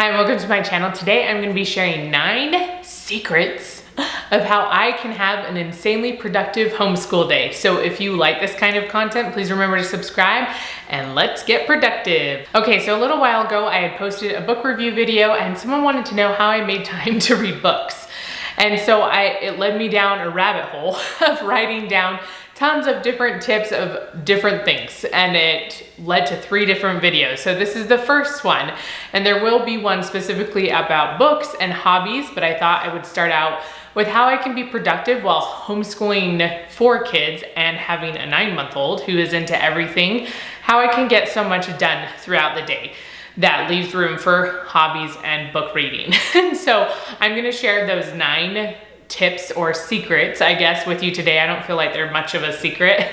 Hi, welcome to my channel. Today I'm going to be sharing 9 secrets of how I can have an insanely productive homeschool day. So if you like this kind of content, please remember to subscribe and let's get productive. Okay, so a little while ago I had posted a book review video and someone wanted to know how I made time to read books. And so it led me down a rabbit hole of writing down tons of different tips of different things, and it led to 3 different videos. So this is the first one, and there will be one specifically about books and hobbies, but I thought I would start out with how I can be productive while homeschooling 4 kids and having a 9-month-old who is into everything, how I can get so much done throughout the day that leaves room for hobbies and book reading. And so I'm gonna share those 9 tips or secrets, I guess, with you today. I don't feel like they're much of a secret.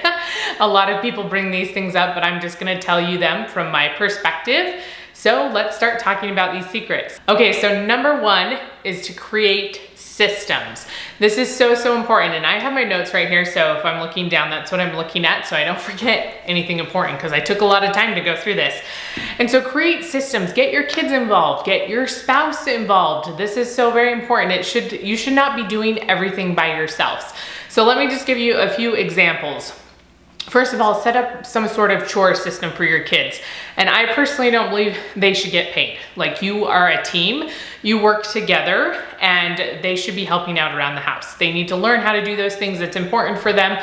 A lot of people bring these things up, but I'm just gonna tell you them from my perspective. So let's start talking about these secrets. Okay, so number 1 is to create systems. This is so important, and I have my notes right here, so if I'm looking down, that's what I'm looking at, so I don't forget anything important, because I took a lot of time to go through this. And so create systems, get your kids involved, get your spouse involved. This is so very important. You should not be doing everything by yourselves. So let me just give you a few examples. First of all, set up some sort of chore system for your kids. And I personally don't believe they should get paid. Like, you are a team, you work together, and they should be helping out around the house. They need to learn how to do those things that's important for them.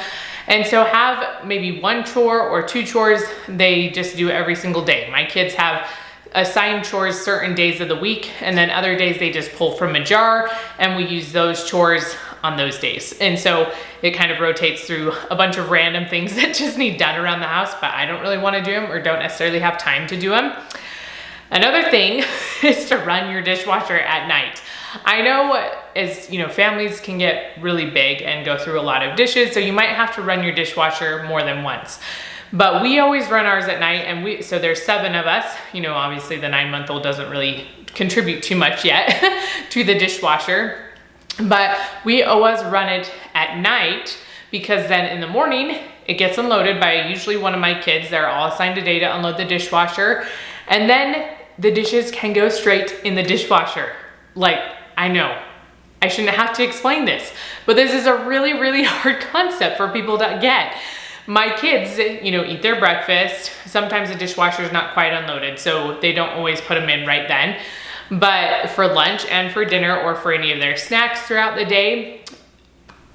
And so have maybe 1 chore or 2 chores they just do every single day. My kids have assigned chores certain days of the week, and then other days they just pull from a jar and we use those chores on those days. And so it kind of rotates through a bunch of random things that just need done around the house, but I don't really want to do them or don't necessarily have time to do them. Another thing is to run your dishwasher at night. I know, as you know, families can get really big and go through a lot of dishes, so you might have to run your dishwasher more than once. But we always run ours at night, and so there's 7 of us. You know, obviously the 9-month-old doesn't really contribute too much yet to the dishwasher, but we always run it at night, because then in the morning it gets unloaded by usually one of my kids. They're all assigned a day to unload the dishwasher, and then the dishes can go straight in the dishwasher. Like, I know I shouldn't have to explain this, but this is a really hard concept for people to get. My kids, you know, eat their breakfast. Sometimes the dishwasher is not quite unloaded, so they don't always put them in right then. But for lunch and for dinner, or for any of their snacks throughout the day,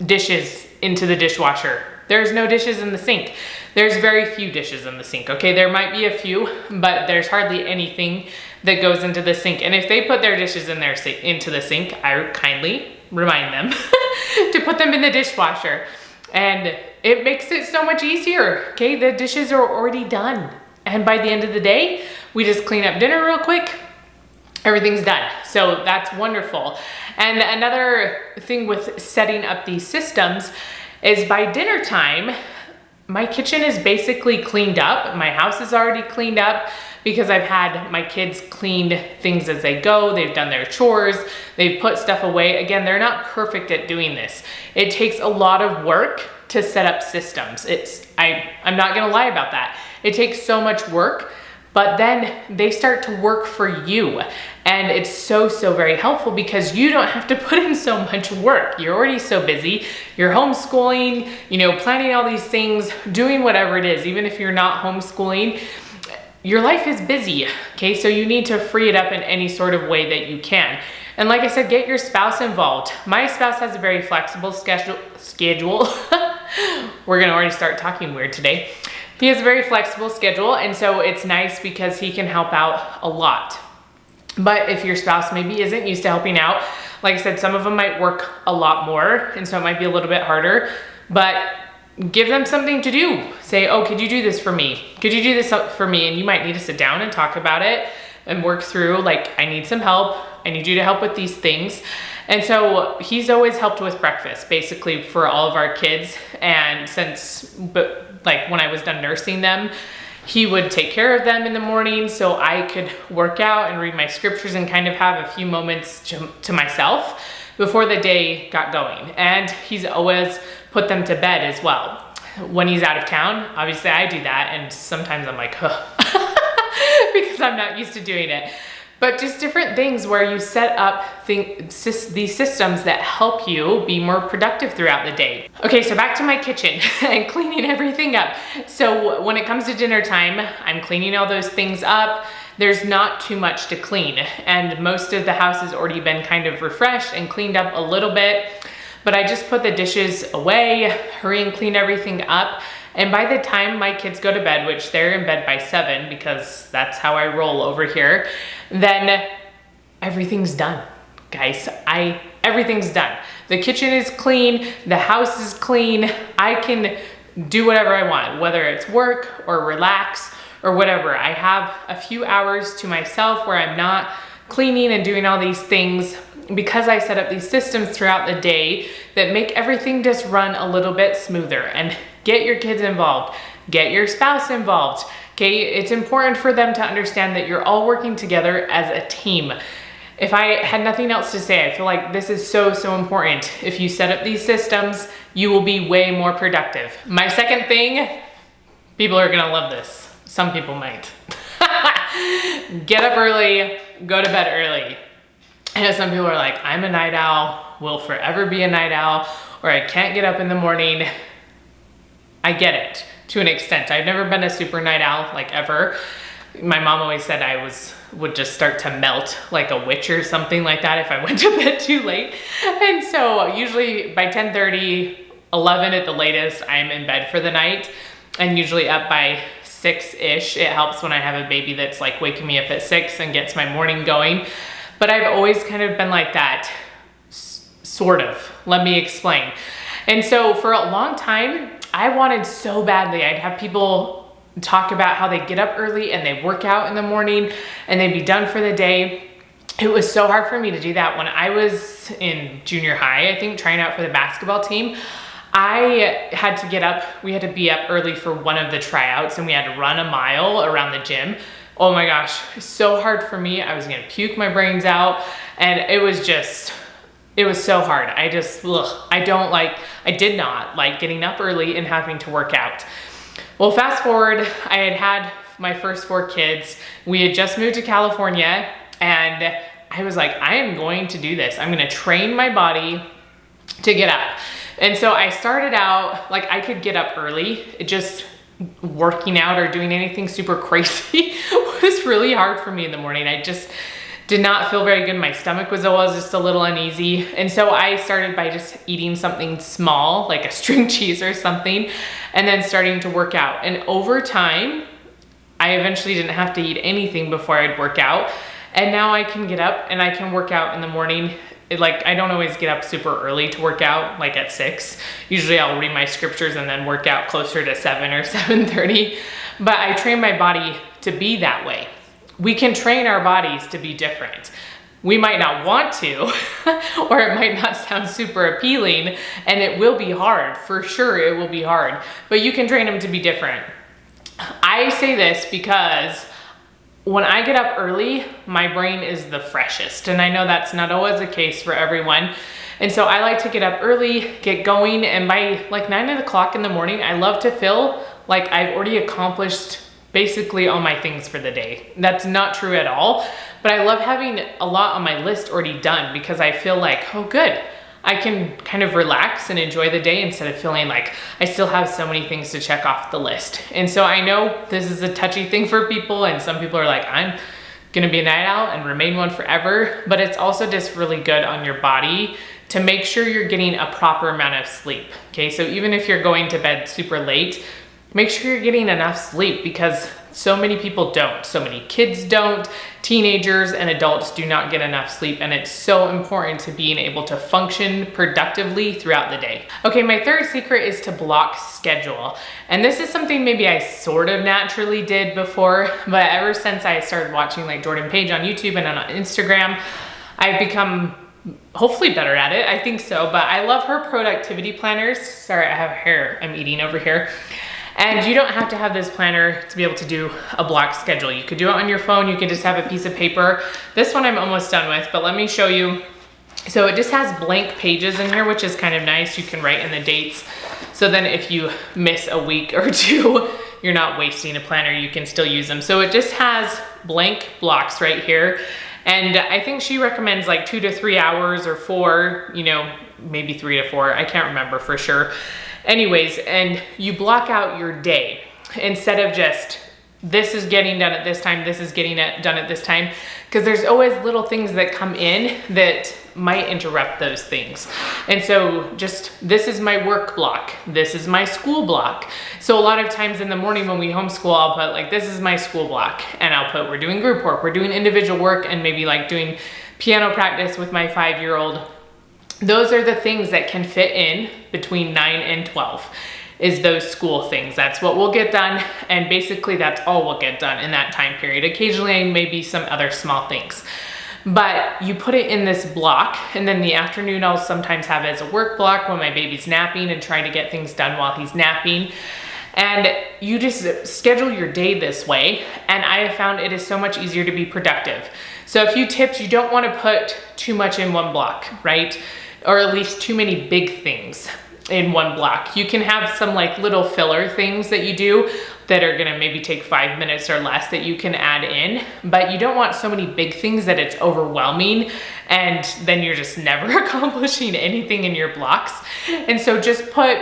dishes into the dishwasher. There's no dishes in the sink. There's very few dishes in the sink, okay? There might be a few, but there's hardly anything that goes into the sink. And if they put their dishes into the sink, I kindly remind them to put them in the dishwasher. And it makes it so much easier, okay? The dishes are already done. And by the end of the day, we just clean up dinner real quick, everything's done. So that's wonderful. And another thing with setting up these systems is by dinner time, my kitchen is basically cleaned up. My house is already cleaned up, because I've had my kids clean things as they go. They've done their chores, they've put stuff away. Again, they're not perfect at doing this. It takes a lot of work to set up systems. I'm not gonna lie about that. It takes so much work, but then they start to work for you. And it's so very helpful, because you don't have to put in so much work. You're already so busy. You're homeschooling, you know, planning all these things, doing whatever it is. Even if you're not homeschooling, your life is busy, okay? So you need to free it up in any sort of way that you can. And like I said, get your spouse involved. My spouse has a very flexible schedule. We're gonna already start talking weird today. He has a very flexible schedule, and so it's nice because he can help out a lot. But if your spouse maybe isn't used to helping out, like I said, some of them might work a lot more, and so it might be a little bit harder, but give them something to do. Say, oh, could you do this for me? Could you do this for me? And you might need to sit down and talk about it and work through, like, I need some help. I need you to help with these things. And so he's always helped with breakfast, basically, for all of our kids. And like when I was done nursing them, he would take care of them in the morning, so I could work out and read my scriptures and kind of have a few moments to myself before the day got going. And he's always put them to bed as well. When he's out of town, obviously I do that, and sometimes I'm like, huh, because I'm not used to doing it. but just different things where you set up these systems that help you be more productive throughout the day. Okay, so back to my kitchen and cleaning everything up. So when it comes to dinner time, I'm cleaning all those things up. There's not too much to clean, and most of the house has already been kind of refreshed and cleaned up a little bit, but I just put the dishes away, hurry and clean everything up. And by the time my kids go to bed, which they're in bed by 7 because that's how I roll over here, then everything's done, guys. Everything's done. The kitchen is clean, the house is clean. I can do whatever I want, whether it's work or relax or whatever. I have a few hours to myself where I'm not cleaning and doing all these things because I set up these systems throughout the day that make everything just run a little bit smoother. And get your kids involved, get your spouse involved, okay? It's important for them to understand that you're all working together as a team. If I had nothing else to say, I feel like this is so, so important. If you set up these systems, you will be way more productive. My second thing, people are gonna love this. Some people might. Get up early, go to bed early. I know some people are like, I'm a night owl, will forever be a night owl, or I can't get up in the morning. I get it to an extent. I've never been a super night owl, like ever. My mom always said I would just start to melt like a witch or something like that if I went to bed too late. And so usually by 10:30, 11 at the latest, I'm in bed for the night, and usually up by 6-ish. It helps when I have a baby that's like waking me up at 6 and gets my morning going. But I've always kind of been like that, sort of. Let me explain. And so for a long time, I wanted so badly, I'd have people talk about how they get up early and they work out in the morning and they'd be done for the day. It was so hard for me to do that. When I was in junior high, I think, trying out for the basketball team, I had to get up, we had to be up early for one of the tryouts, and we had to run a mile around the gym. Oh my gosh, so hard for me. I was gonna puke my brains out, and it was so hard. I did not like getting up early and having to work out. Well, fast forward, I had my first 4 kids. We had just moved to California, and I was like, I am going to do this. I'm gonna train my body to get up. And so I started out, like, I could get up early. It just, working out or doing anything super crazy was really hard for me in the morning. I just did not feel very good. My stomach was always just a little uneasy. And so I started by just eating something small, like a string cheese or something, and then starting to work out. And over time, I eventually didn't have to eat anything before I'd work out. And now I can get up and I can work out in the morning. I don't always get up super early to work out, like at 6. Usually I'll read my scriptures and then work out closer to 7 or 7:30. But I train my body to be that way. We can train our bodies to be different. We might not want to, or it might not sound super appealing, and it will be hard. For sure it will be hard, but you can train them to be different. I say this because when I get up early, my brain is the freshest. And I know that's not always the case for everyone. And so I like to get up early, get going, and by like 9 o'clock in the morning, I love to feel like I've already accomplished basically all my things for the day. That's not true at all, but I love having a lot on my list already done because I feel like, oh good, I can kind of relax and enjoy the day instead of feeling like I still have so many things to check off the list. And so I know this is a touchy thing for people, and some people are like, I'm gonna be a night owl and remain one forever, but it's also just really good on your body to make sure you're getting a proper amount of sleep, okay? So even if you're going to bed super late, make sure you're getting enough sleep because so many people don't. So many kids don't, teenagers and adults do not get enough sleep, and it's so important to being able to function productively throughout the day. Okay, my third secret is to block schedule. And this is something maybe I sort of naturally did before, but ever since I started watching like Jordan Page on YouTube and on Instagram, I've become hopefully better at it. I think so, but I love her productivity planners. Sorry, I have hair I'm eating over here. And you don't have to have this planner to be able to do a block schedule. You could do it on your phone. You can just have a piece of paper. This one I'm almost done with, but let me show you. So it just has blank pages in here, which is kind of nice. You can write in the dates. So then if you miss a week or two, you're not wasting a planner. You can still use them. So it just has blank blocks right here. And I think she recommends like 2 to 3 hours or 4, you know, maybe 3 to 4. I can't remember for sure. Anyways, and you block out your day instead of just, this is getting done at this time, this is getting done at this time, because there's always little things that come in that might interrupt those things. And so just, this is my work block, this is my school block. So a lot of times in the morning when we homeschool, I'll put like, this is my school block, and I'll put, we're doing group work, we're doing individual work, and maybe like doing piano practice with my 5-year-old. Those are the things that can fit in between 9 and 12. Is those school things. That's what we'll get done. And basically that's all we'll get done in that time period. Occasionally maybe some other small things, but you put it in this block. And then the afternoon I'll sometimes have it as a work block when my baby's napping and trying to get things done while he's napping. And you just schedule your day this way. And I have found it is so much easier to be productive. So a few tips: you don't want to put too much in one block, right? Or at least too many big things in one block. You can have some like little filler things that you do that are gonna maybe take 5 minutes or less that you can add in, but you don't want so many big things that it's overwhelming and then you're just never accomplishing anything in your blocks. And so just put,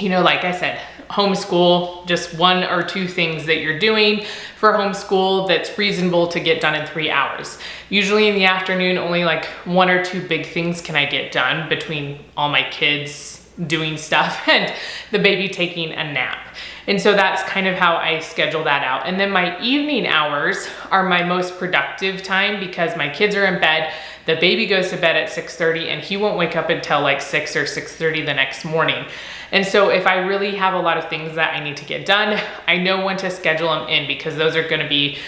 you know, like I said, homeschool, just 1 or 2 things that you're doing for homeschool that's reasonable to get done in 3 hours. Usually in the afternoon, only like 1 or 2 big things can I get done between all my kids doing stuff and the baby taking a nap. And so that's kind of how I schedule that out. And then my evening hours are my most productive time because my kids are in bed. The baby goes to bed at 6:30 and he won't wake up until like 6 or 6:30 the next morning. And so if I really have a lot of things that I need to get done, I know when to schedule them in because those are gonna be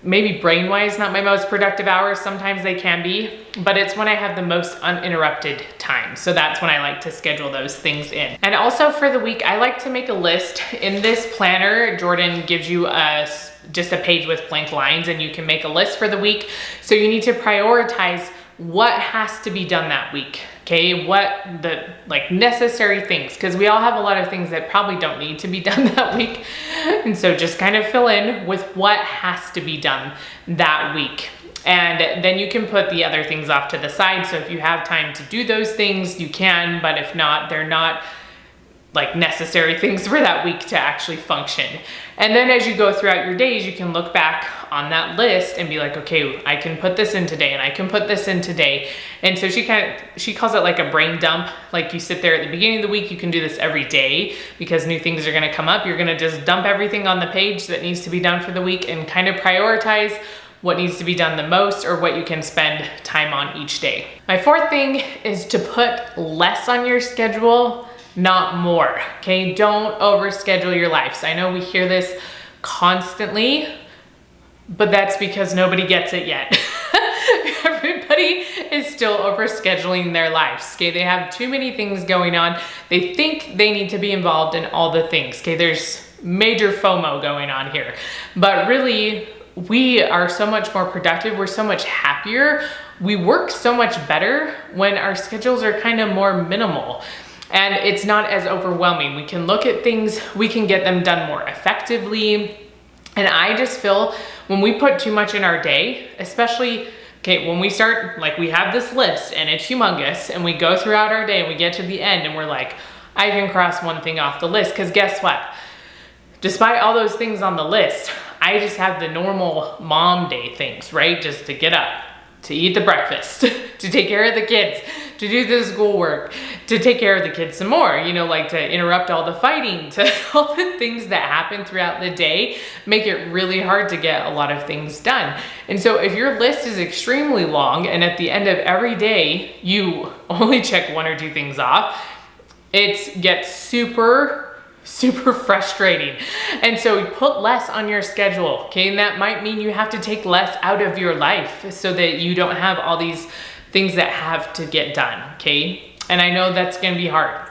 maybe brain-wise not my most productive hours. Sometimes they can be, but it's when I have the most uninterrupted time. So that's when I like to schedule those things in. And also for the week, I like to make a list. In this planner, Jordan gives you just a page with blank lines and you can make a list for the week. So you need to prioritize what has to be done that week. Okay, what the like necessary things, because we all have a lot of things that probably don't need to be done that week. And so just kind of fill in with what has to be done that week. And then you can put the other things off to the side. So if you have time to do those things, you can, but if not, they're not like necessary things for that week to actually function. And then as you go throughout your days, you can look back on that list and be like, okay, I can put this in today and I can put this in today. And so she calls it like a brain dump. Like you sit there at the beginning of the week, you can do this every day because new things are gonna come up. You're gonna just dump everything on the page that needs to be done for the week and kind of prioritize what needs to be done the most or what you can spend time on each day. My 4th thing is to put less on your schedule, not more, okay? Don't overschedule your life. So I know we hear this constantly, but that's because nobody gets it yet. Everybody is still overscheduling their lives, okay? They have too many things going on. They think they need to be involved in all the things, okay? There's major FOMO going on here, but really, we are so much more productive. We're so much happier. We work so much better when our schedules are kind of more minimal. And it's not as overwhelming. We can look at things, we can get them done more effectively. And I just feel when we put too much in our day, especially, okay, when we start, like we have this list and it's humongous and we go throughout our day and we get to the end and we're like, I can cross one thing off the list, because guess what? Despite all those things on the list, I just have the normal mom day things, right? Just to get up, to eat the breakfast, to take care of the kids, to do the schoolwork, to take care of the kids some more, you know, like to interrupt all the fighting, to all the things that happen throughout the day, make it really hard to get a lot of things done. And so if your list is extremely long and at the end of every day, you only check 1 or 2 things off, it gets super frustrating. And so put less on your schedule, okay? And that might mean you have to take less out of your life so that you don't have all these things that have to get done, okay? And I know that's gonna be hard.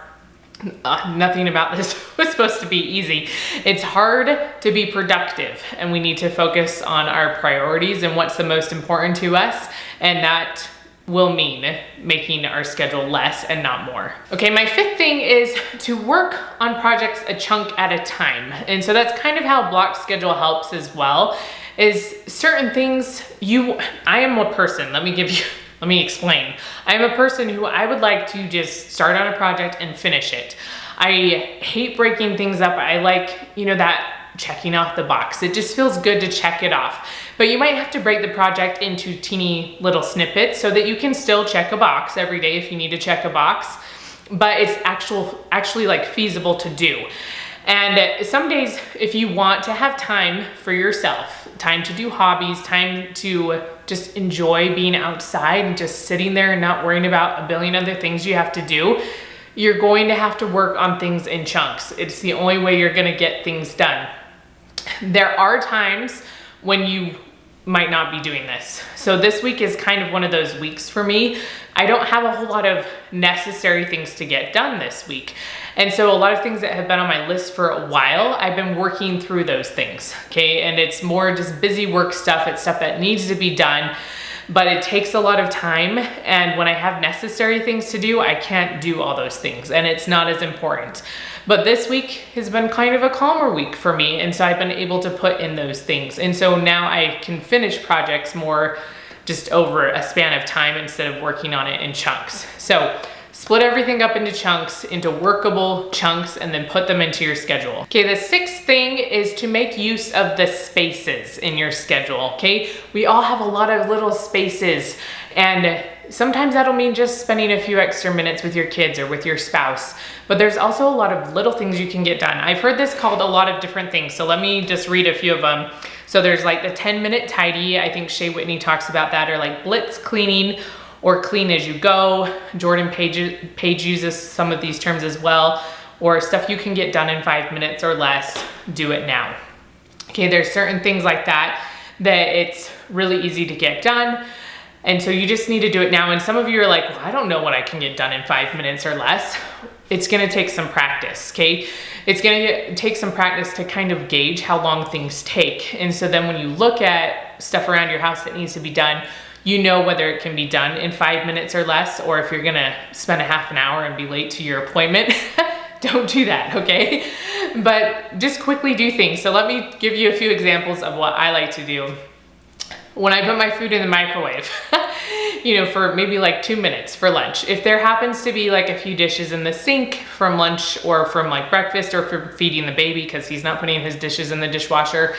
Nothing about this was supposed to be easy. It's hard to be productive and we need to focus on our priorities and what's the most important to us, and that will mean making our schedule less and not more. Okay, my 5th thing is to work on projects a chunk at a time. And so that's kind of how block schedule helps as well. is certain things I am a person, let me explain. I am a person who I would like to just start on a project and finish it. I hate breaking things up. I like, that checking off the box. It just feels good to check it off. But you might have to break the project into teeny little snippets so that you can still check a box every day if you need to check a box, but it's actually like feasible to do. And some days, if you want to have time for yourself, time to do hobbies, time to just enjoy being outside and just sitting there and not worrying about a billion other things you have to do, you're going to have to work on things in chunks. It's the only way you're gonna get things done. There are times when you might not be doing this. So this week is kind of one of those weeks for me. I don't have a whole lot of necessary things to get done this week. And so a lot of things that have been on my list for a while, I've been working through those things, okay? And it's more just busy work stuff. It's stuff that needs to be done, but it takes a lot of time. And when I have necessary things to do, I can't do all those things and it's not as important. But this week has been kind of a calmer week for me. And so I've been able to put in those things. And so now I can finish projects more just over a span of time instead of working on it in chunks. So split everything up into chunks, into workable chunks, and then put them into your schedule. Okay, the sixth thing is to make use of the spaces in your schedule, okay? We all have a lot of little spaces, and sometimes that'll mean just spending a few extra minutes with your kids or with your spouse, but there's also a lot of little things you can get done. I've heard this called a lot of different things, so let me just read a few of them. So there's like the 10-minute tidy. I think Shea Whitney talks about that, or like blitz cleaning, or clean as you go. Jordan Page uses some of these terms as well, or stuff you can get done in 5 minutes or less, do it now. Okay, there's certain things like that it's really easy to get done. And so you just need to do it now. And some of you are like, well, I don't know what I can get done in 5 minutes or less. It's gonna take some practice, okay? It's gonna take some practice to kind of gauge how long things take. And so then when you look at stuff around your house that needs to be done, you know whether it can be done in 5 minutes or less, or if you're gonna spend a half an hour and be late to your appointment, don't do that, okay? But just quickly do things. So let me give you a few examples of what I like to do. When I put my food in the microwave, for maybe like 2 minutes for lunch. If there happens to be like a few dishes in the sink from lunch or from like breakfast or for feeding the baby because he's not putting his dishes in the dishwasher,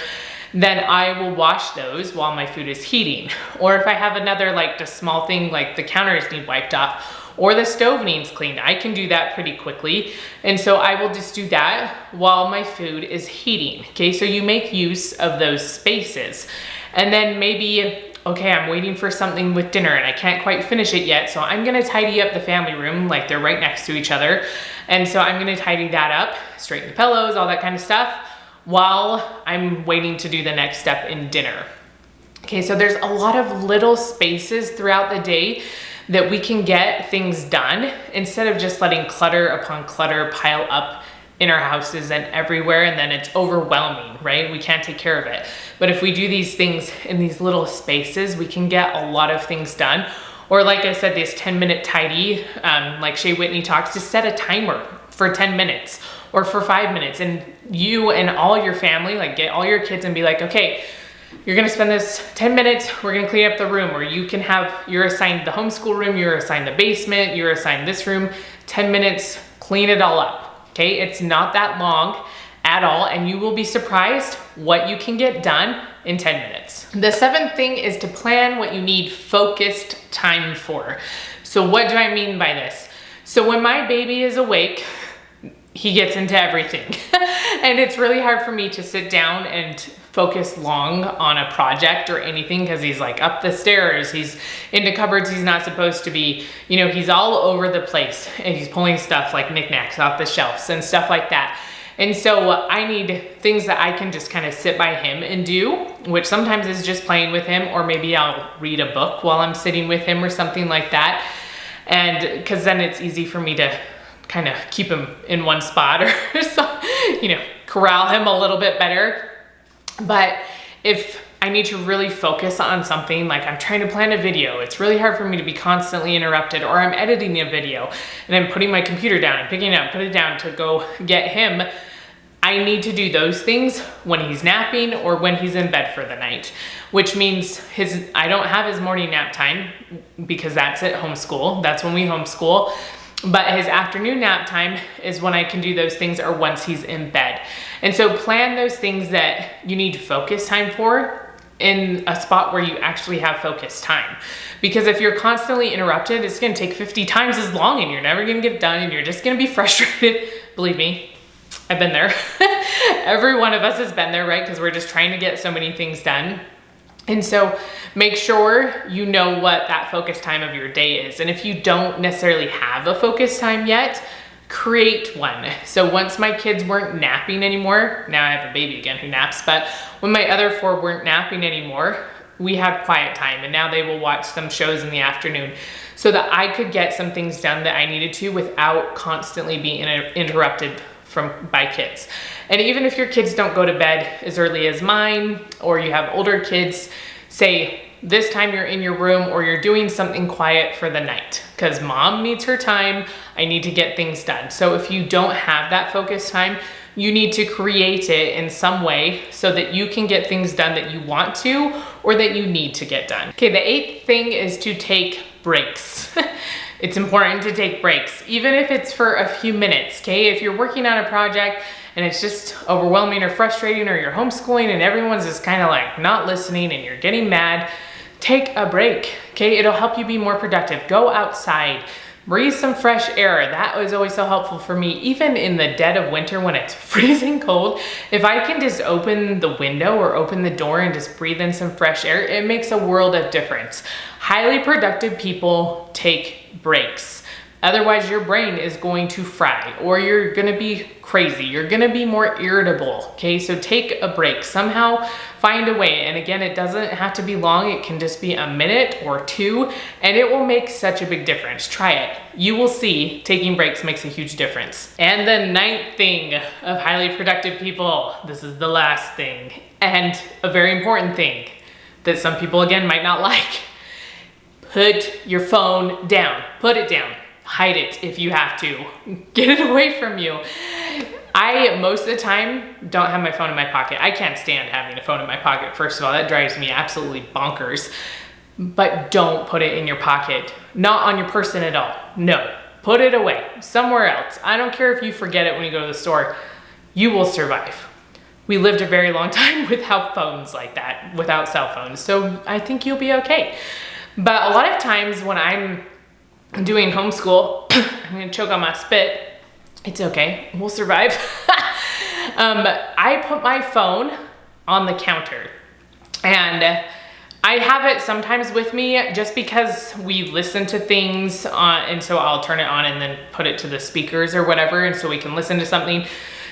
then I will wash those while my food is heating. Or if I have another like just small thing like the counters need wiped off or the stove needs cleaned, I can do that pretty quickly. And so I will just do that while my food is heating. Okay, so you make use of those spaces. And then maybe, okay, I'm waiting for something with dinner and I can't quite finish it yet, so I'm gonna tidy up the family room, like they're right next to each other. And so I'm gonna tidy that up, straighten the pillows, all that kind of stuff, while I'm waiting to do the next step in dinner. Okay, so there's a lot of little spaces throughout the day that we can get things done instead of just letting clutter upon clutter pile up in our houses and everywhere, and then it's overwhelming, right? We can't take care of it. But if we do these things in these little spaces, we can get a lot of things done. Or like I said, this 10-minute tidy, like Shea Whitney talks, just set a timer for 10 minutes or for 5 minutes, and you and all your family, like get all your kids and be like, okay, you're gonna spend this 10 minutes, we're gonna clean up the room, or you're assigned the homeschool room, you're assigned the basement, you're assigned this room, 10 minutes, clean it all up. Okay, it's not that long at all, and you will be surprised what you can get done in 10 minutes. The seventh thing is to plan what you need focused time for. So what do I mean by this? So when my baby is awake, he gets into everything. And it's really hard for me to sit down and focus long on a project or anything because he's like up the stairs, he's into cupboards he's not supposed to be, he's all over the place and he's pulling stuff like knickknacks off the shelves and stuff like that. And so I need things that I can just kind of sit by him and do, which sometimes is just playing with him, or maybe I'll read a book while I'm sitting with him or something like that. And because then it's easy for me to kind of keep him in one spot or corral him a little bit better. But if I need to really focus on something, like I'm trying to plan a video, it's really hard for me to be constantly interrupted, or I'm editing a video and I'm putting my computer down and picking it up, put it down to go get him, I need to do those things when he's napping or when he's in bed for the night, which means I don't have his morning nap time because that's at homeschool. That's when we homeschool. But his afternoon nap time is when I can do those things or once he's in bed. And so plan those things that you need focus time for in a spot where you actually have focus time. Because if you're constantly interrupted, it's gonna take 50 times as long and you're never gonna get done and you're just gonna be frustrated. Believe me, I've been there. Every one of us has been there, right? Because we're just trying to get so many things done. And so make sure you know what that focus time of your day is. And if you don't necessarily have a focus time yet, create one. So once my kids weren't napping anymore, now I have a baby again who naps, but when my other 4 weren't napping anymore, we had quiet time, and now they will watch some shows in the afternoon so that I could get some things done that I needed to without constantly being interrupted by kids. And even if your kids don't go to bed as early as mine, or you have older kids, say this time you're in your room or you're doing something quiet for the night because mom needs her time. I need to get things done. So if you don't have that focus time, you need to create it in some way so that you can get things done that you want to or that you need to get done. Okay, the 8th thing is to take breaks. It's important to take breaks, even if it's for a few minutes, okay? If you're working on a project and it's just overwhelming or frustrating, or you're homeschooling and everyone's just kind of like not listening and you're getting mad, take a break, okay? It'll help you be more productive. Go outside, breathe some fresh air. That was always so helpful for me. Even in the dead of winter when it's freezing cold, if I can just open the window or open the door and just breathe in some fresh air, it makes a world of difference. Highly productive people take breaks. Otherwise, your brain is going to fry, or you're gonna be crazy. You're gonna be more irritable, okay? So take a break. Somehow find a way. And again, it doesn't have to be long. It can just be a minute or 2, and it will make such a big difference. Try it. You will see taking breaks makes a huge difference. And the 9th thing of highly productive people, this is the last thing, and a very important thing that some people, again, might not like. Put your phone down. Put it down. Hide it if you have to. Get it away from you. I, most of the time, don't have my phone in my pocket. I can't stand having a phone in my pocket, first of all. That drives me absolutely bonkers. But don't put it in your pocket. Not on your person at all. No. Put it away. Somewhere else. I don't care if you forget it when you go to the store. You will survive. We lived a very long time without phones like that, without cell phones. So I think you'll be okay. But a lot of times when I'm doing homeschool, I'm gonna choke on my spit. It's okay, we'll survive. I put my phone on the counter, and I have it sometimes with me just because we listen to things and so I'll turn it on and then put it to the speakers or whatever, and so we can listen to something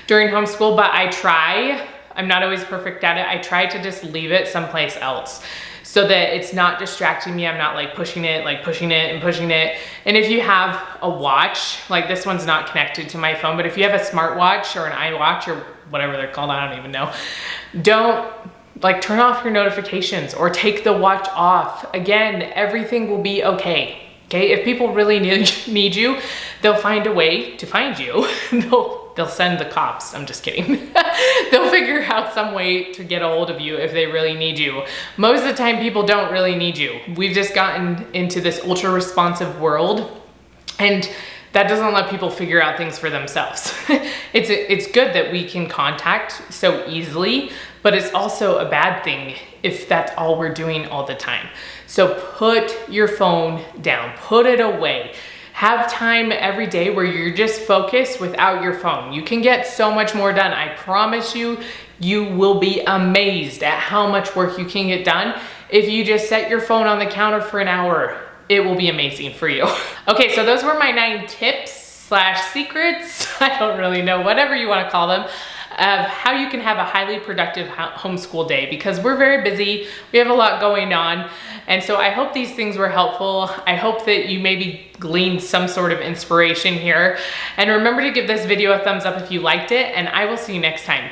during homeschool. But I'm not always perfect at it. I try to just leave it someplace else, so that it's not distracting me. I'm not like pushing it and pushing it. And if you have a watch, like this one's not connected to my phone, but if you have a smartwatch or an iWatch or whatever they're called, I don't even know, don't like turn off your notifications or take the watch off. Again, everything will be okay. Okay, if people really need you, they'll find a way to find you. They'll send the cops. I'm just kidding. They'll figure out some way to get a hold of you if they really need you. Most of the time, people don't really need you. We've just gotten into this ultra responsive world, and that doesn't let people figure out things for themselves. It's good that we can contact so easily, but it's also a bad thing if that's all we're doing all the time. So put your phone down, put it away. Have time every day where you're just focused without your phone. You can get so much more done. I promise you, you will be amazed at how much work you can get done if you just set your phone on the counter for an hour. It will be amazing for you. Okay, so those were my 9 tips / secrets. I don't really know, whatever you want to call them, of how you can have a highly productive homeschool day, because we're very busy. We have a lot going on. And so I hope these things were helpful. I hope that you maybe gleaned some sort of inspiration here. And remember to give this video a thumbs up if you liked it, and I will see you next time.